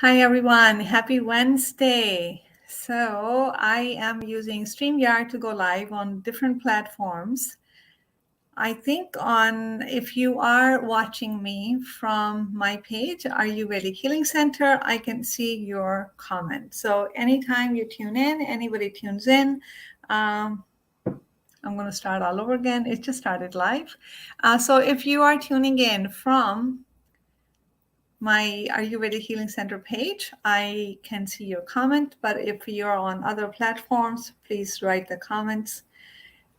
Hi everyone, happy Wednesday. So I am using StreamYard to go live on different platforms. I think if you are watching me from my page, Ayurveda Healing Center, I can see your comment. So anytime you tune in, anybody tunes in, um, I'm going to start all over again. It just started live. So if you are tuning in from my Ayurveda Healing Center page, I can see your comment, but if you're on other platforms, please write the comments.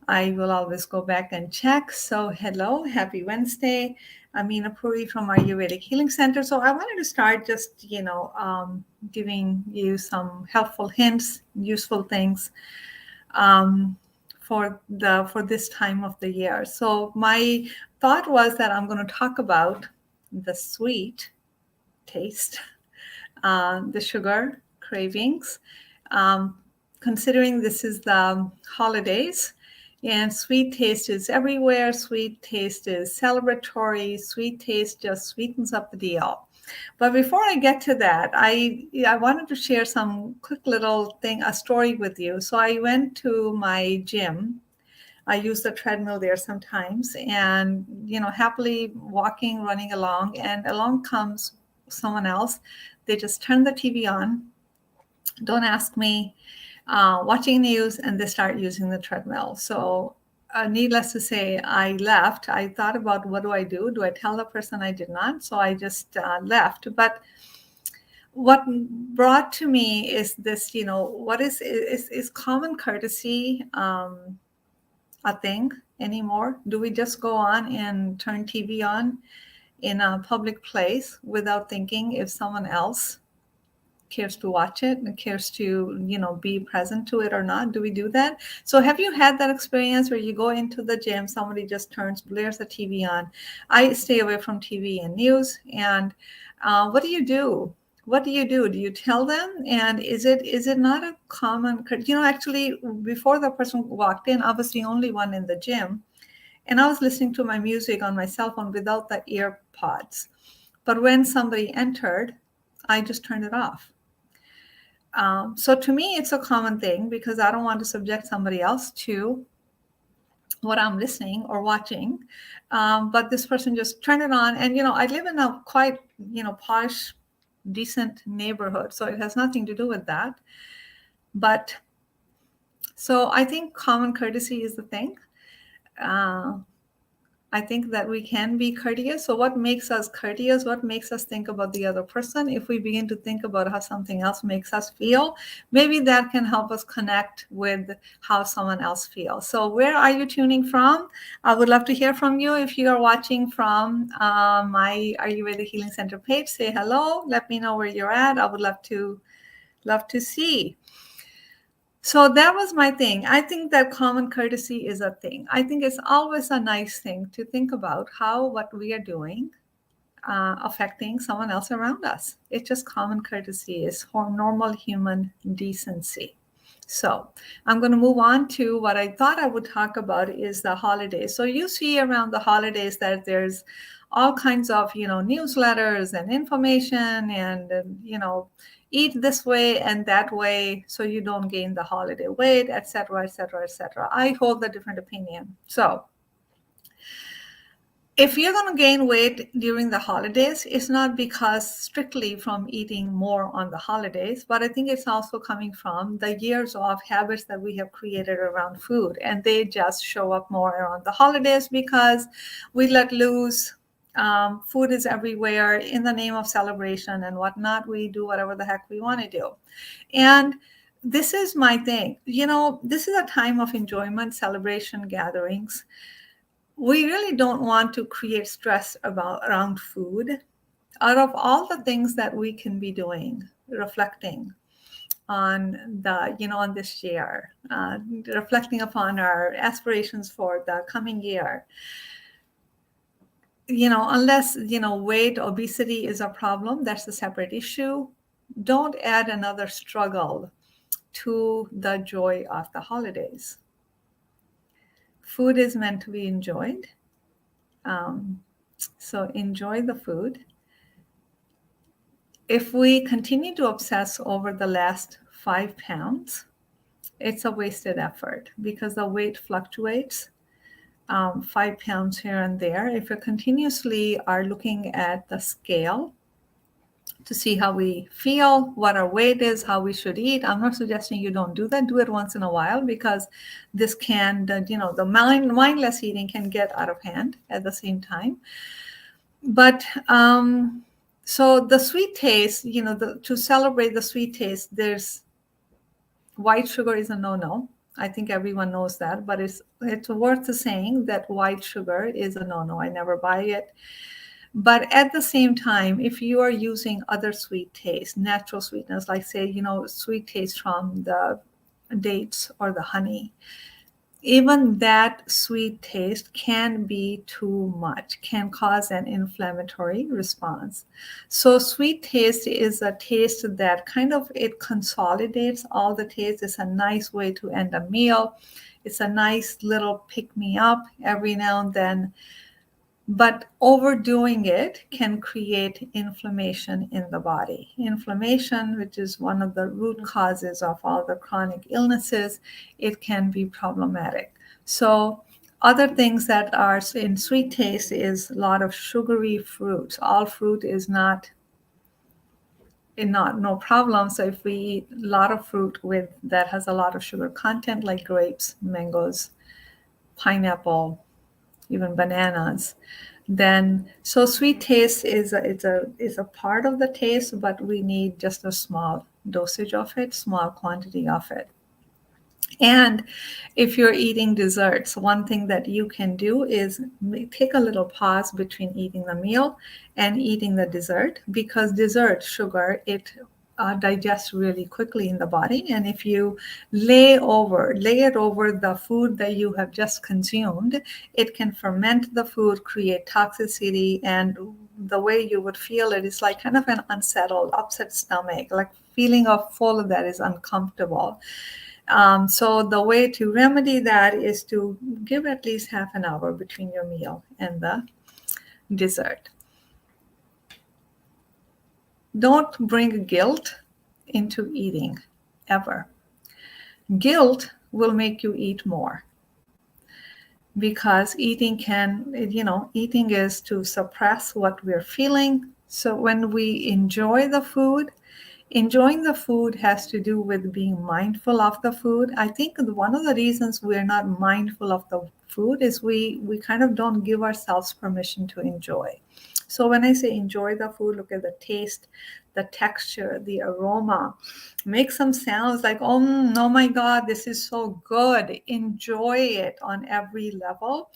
I will always go back and check. So hello, happy Wednesday. I'm Meena Puri from Ayurvedic Healing Center. So I wanted to start just, giving you some helpful hints, useful things um, for this time of the year. So my thought was that I'm going to talk about the sweet taste, the sugar cravings. Um, Considering this is the holidays and sweet taste is everywhere, sweet taste is celebratory, sweet taste just sweetens up the deal. But before I get to that, I wanted to share some quick little thing, a story with you. So I went to my gym. I use the treadmill there sometimes, and happily walking, running along, and along comes someone else. They just turn the TV on, don't ask me, watching news, and they start using the treadmill. So, needless to say, I left. I thought about what do I do? Do I tell the person I did not? So I just left. But what brought to me is this, what is common courtesy a thing anymore? Do we just go on and turn TV on in a public place without thinking if someone else cares to watch it and cares to be present to it or not? Do we do that? So have you had that experience where you go into the gym, somebody just blares the TV on? I stay away from TV and news. And what do you do? What do you do? Do you tell them? And is it not a common, actually before the person walked in, I was the only one in the gym, and I was listening to my music on my cell phone without the ear pods. But when somebody entered, I just turned it off. So to me, it's a common thing because I don't want to subject somebody else to what I'm listening or watching. But this person just turned it on. And, I live in a quite, posh, decent neighborhood. So it has nothing to do with that. But so I think common courtesy is the thing. Uh, I think that we can be courteous. So what makes us courteous? What makes us think about the other person? If we begin to think about how something else makes us feel, maybe that can help us connect with how someone else feels. So where are you tuning from? I would love to hear from you. If you are watching from my Ayurveda Healing Center page, say hello. Let me know where you're at. I would love to see. So that was my thing. I think that common courtesy is a thing. I think it's always a nice thing to think about how what we are doing affecting someone else around us. It's just common courtesy, is normal human decency. So I'm going to move on to what I thought I would talk about is the holidays. So you see around the holidays that there's all kinds of, newsletters and information and, eat this way and that way so you don't gain the holiday weight, etc., etc., etc. I hold a different opinion. So if you're going to gain weight during the holidays, it's not because strictly from eating more on the holidays, but I think it's also coming from the years of habits that we have created around food. And they just show up more around the holidays because we let loose. Food is everywhere in the name of celebration and whatnot. We do whatever the heck we want to do. And this is my thing. This is a time of enjoyment, celebration, gatherings. We really don't want to create stress around food. Out of all the things that we can be doing, reflecting on on this year, reflecting upon our aspirations for the coming year, unless weight, obesity is a problem, that's a separate issue. Don't add another struggle to the joy of the holidays. Food is meant to be enjoyed. So enjoy the food. if we continue to obsess over the last 5 pounds, it's a wasted effort because the weight fluctuates, 5 pounds here and there. If we continuously are looking at the scale to see how we feel, what our weight is, how we should eat, I'm not suggesting you don't do that. Do it once in a while, because this can, the mindless eating can get out of hand at the same time. But so the sweet taste, to celebrate the sweet taste, there's white sugar is a no-no. I think everyone knows that, but it's worth saying that white sugar is a no-no. I never buy it. But at the same time, if you are using other sweet taste, natural sweetness, like say, sweet taste from the dates or the honey, even that sweet taste can be too much, can cause an inflammatory response. So sweet taste is a taste that kind of, it consolidates all the taste. It's a nice way to end a meal. It's a nice little pick me up every now and then. But overdoing it can create inflammation in the body. Inflammation, which is one of the root causes of all the chronic illnesses, it can be problematic. So other things that are in sweet taste is a lot of sugary fruits. All fruit is no problem. So if we eat a lot of fruit that has a lot of sugar content, like grapes, mangoes, pineapple, even bananas, then so sweet taste is a part of the taste, but we need just a small dosage of it, small quantity of it. And if you're eating desserts, one thing that you can do is take a little pause between eating the meal and eating the dessert, because dessert sugar, it digests really quickly in the body. And if you lay it over the food that you have just consumed, it can ferment the food, create toxicity, and the way you would feel it is like kind of an unsettled, upset stomach, like feeling of full that is uncomfortable. So the way to remedy that is to give at least half an hour between your meal and the dessert. Don't bring guilt into eating, ever. Guilt will make you eat more, because eating is to suppress what we're feeling. So when we enjoy the food, enjoying the food has to do with being mindful of the food. I think one of the reasons we're not mindful of the food is we kind of don't give ourselves permission to enjoy. So when I say enjoy the food, look at the taste, the texture, the aroma. Make some sounds like, oh my God, this is so good. Enjoy it on every level.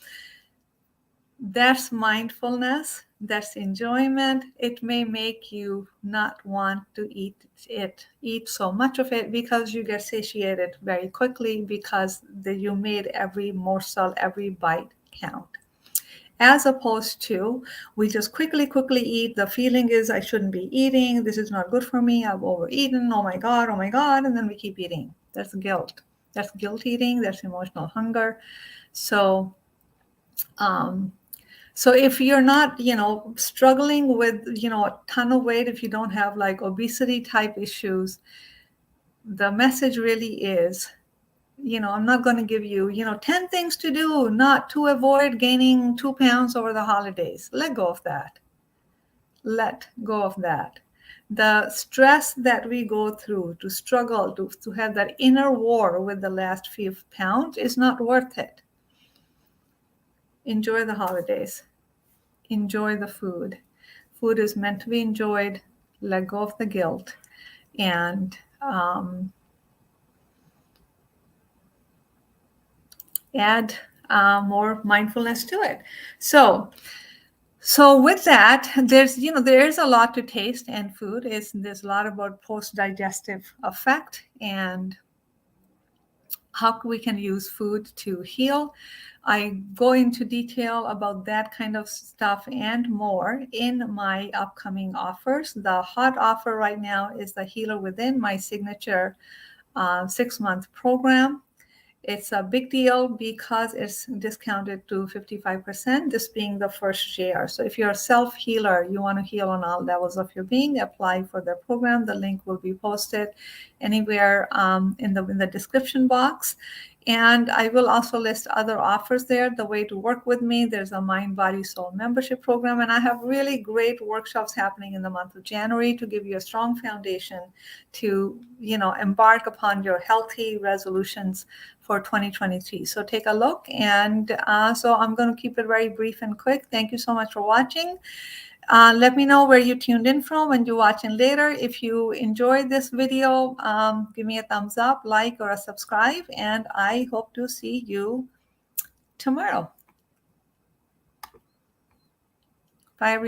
That's mindfulness. That's enjoyment. It may make you not want to eat so much of it, because you get satiated very quickly, because you made every morsel, every bite count. As opposed to, we just quickly eat. The feeling is, I shouldn't be eating. This is not good for me. I've overeaten. Oh my God. And then we keep eating. That's guilt. That's guilt eating. That's emotional hunger. So if you're not, struggling with, a ton of weight, if you don't have like obesity type issues, the message really is, I'm not going to give you, 10 things to do not to avoid gaining 2 pounds over the holidays. Let go of that. Let go of that. The stress that we go through to struggle to have that inner war with the last few pounds is not worth it. Enjoy the holidays. Enjoy the food. Food is meant to be enjoyed. Let go of the guilt, and add more mindfulness to it. So with that, there's a lot to taste, and food there's a lot about post-digestive effect and how we can use food to heal. I go into detail about that kind of stuff and more in my upcoming offers. The hot offer right now is the Healer Within, my signature 6-month program. It's a big deal because it's discounted to 55%, this being the first share. So if you're a self-healer, you want to heal on all levels of your being, apply for the program. The link will be posted anywhere in the description box. And I will also list other offers there. The way to work with me, there's a Mind, Body, Soul membership program. And I have really great workshops happening in the month of January to give you a strong foundation to, embark upon your healthy resolutions for 2023. So take a look. And so I'm going to keep it very brief and quick. Thank you so much for watching. Let me know where you tuned in from and you're watching later. If you enjoyed this video, give me a thumbs up, like, or a subscribe, and I hope to see you tomorrow. Bye, everyone.